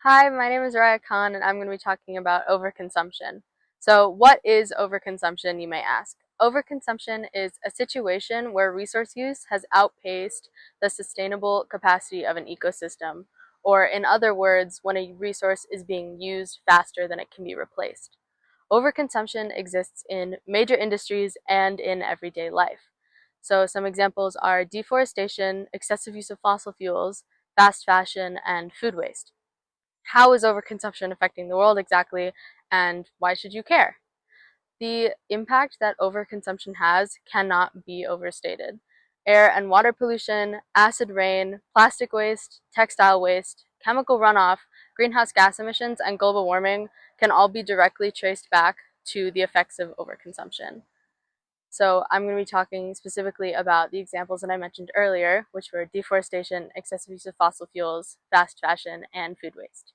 Hi, my name is Raia Konn, and I'm going to be talking about overconsumption. So, what is overconsumption, you may ask? Overconsumption is a situation where resource use has outpaced the sustainable capacity of an ecosystem, or in other words, when a resource is being used faster than it can be replaced. Overconsumption exists in major industries and in everyday life. So, some examples are deforestation, excessive use of fossil fuels, fast fashion, and food waste. How is overconsumption affecting the world exactly, and why should you care? The impact that overconsumption has cannot be overstated. Air and water pollution, acid rain, plastic waste, textile waste, chemical runoff, greenhouse gas emissions, and global warming can all be directly traced back to the effects of overconsumption. So I'm going to be talking specifically about the examples that I mentioned earlier, which were deforestation, excessive use of fossil fuels, fast fashion, and food waste.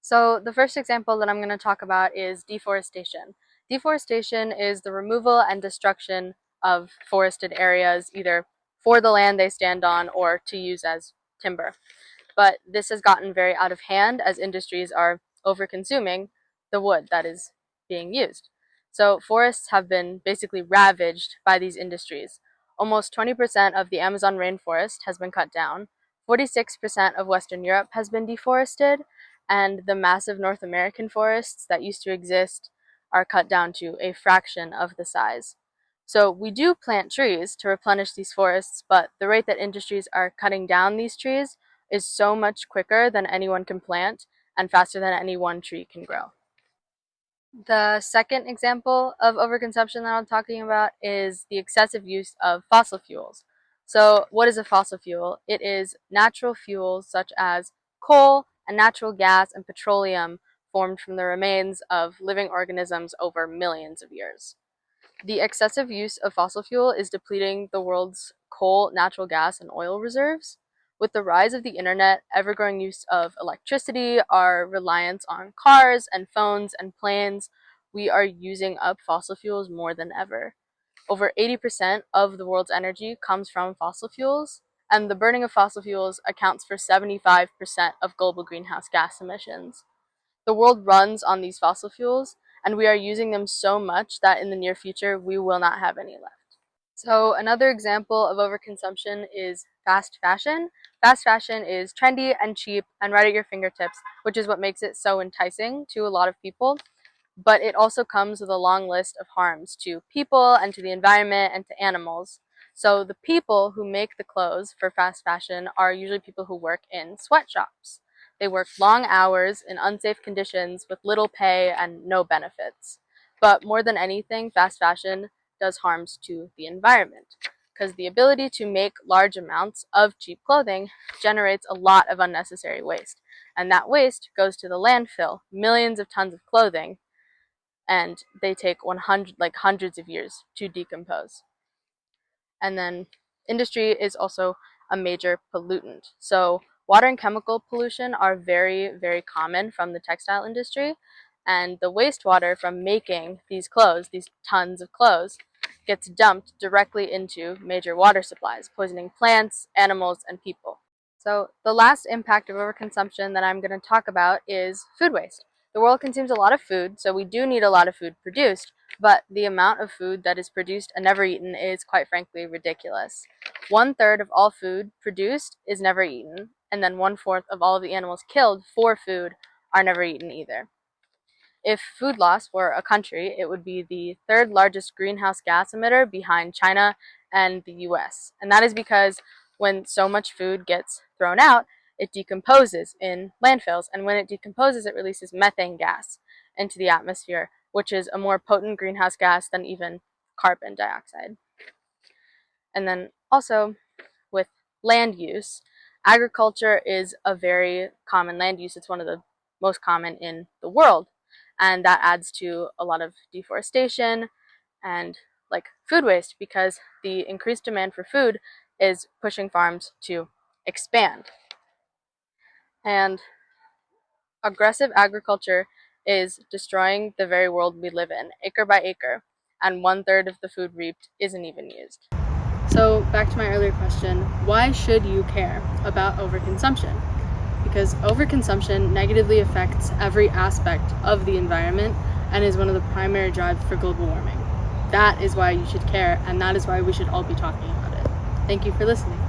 So the first example that I'm going to talk about is deforestation. Deforestation is the removal and destruction of forested areas, either for the land they stand on or to use as timber. But this has gotten very out of hand as industries are over-consuming the wood that is being used. So forests have been basically ravaged by these industries. Almost 20% of the Amazon rainforest has been cut down. 46% of Western Europe has been deforested, and the massive North American forests that used to exist are cut down to a fraction of the size. So we do plant trees to replenish these forests, but the rate that industries are cutting down these trees is so much quicker than anyone can plant and faster than any one tree can grow. The second example of overconsumption that I'm talking about is the excessive use of fossil fuels. So, what is a fossil fuel? It is natural fuels such as coal and natural gas and petroleum formed from the remains of living organisms over millions of years. The excessive use of fossil fuel is depleting the world's coal, natural gas, and oil reserves. With the rise of the internet, ever-growing use of electricity, our reliance on cars and phones and planes, we are using up fossil fuels more than ever. Over 80% of the world's energy comes from fossil fuels, and the burning of fossil fuels accounts for 75% of global greenhouse gas emissions. The world runs on these fossil fuels, and we are using them so much that in the near future we will not have any left. So another example of overconsumption is fast fashion. Fast fashion is trendy and cheap and right at your fingertips, which is what makes it so enticing to a lot of people. But it also comes with a long list of harms to people and to the environment and to animals. So the people who make the clothes for fast fashion are usually people who work in sweatshops. They work long hours in unsafe conditions with little pay and no benefits. But more than anything, fast fashion does harms to the environment, because the ability to make large amounts of cheap clothing generates a lot of unnecessary waste. And that waste goes to the landfill, millions of tons of clothing, and they take 100 hundreds of years to decompose. And then industry is also a major pollutant. So water and chemical pollution are very, very common from the textile industry, and the wastewater from making these clothes, these tons of clothes, gets dumped directly into major water supplies, poisoning plants, animals, and people. So the last impact of overconsumption that I'm going to talk about is food waste. The world consumes a lot of food, so we do need a lot of food produced, but the amount of food that is produced and never eaten is quite frankly ridiculous. 1/3 of all food produced is never eaten, and then 1/4 of all of the animals killed for food are never eaten either. If food loss were a country, it would be the third largest greenhouse gas emitter behind China and the US. And that is because when so much food gets thrown out, it decomposes in landfills. And when it decomposes, it releases methane gas into the atmosphere, which is a more potent greenhouse gas than even carbon dioxide. And then also with land use, agriculture is a very common land use. It's one of the most common in the world. And that adds to a lot of deforestation and food waste, because the increased demand for food is pushing farms to expand. And aggressive agriculture is destroying the very world we live in, acre by acre, and 1/3 of the food reaped isn't even used. So back to my earlier question, why should you care about overconsumption? because overconsumption negatively affects every aspect of the environment and is one of the primary drivers for global warming. That is why you should care, and that is why we should all be talking about it. Thank you for listening.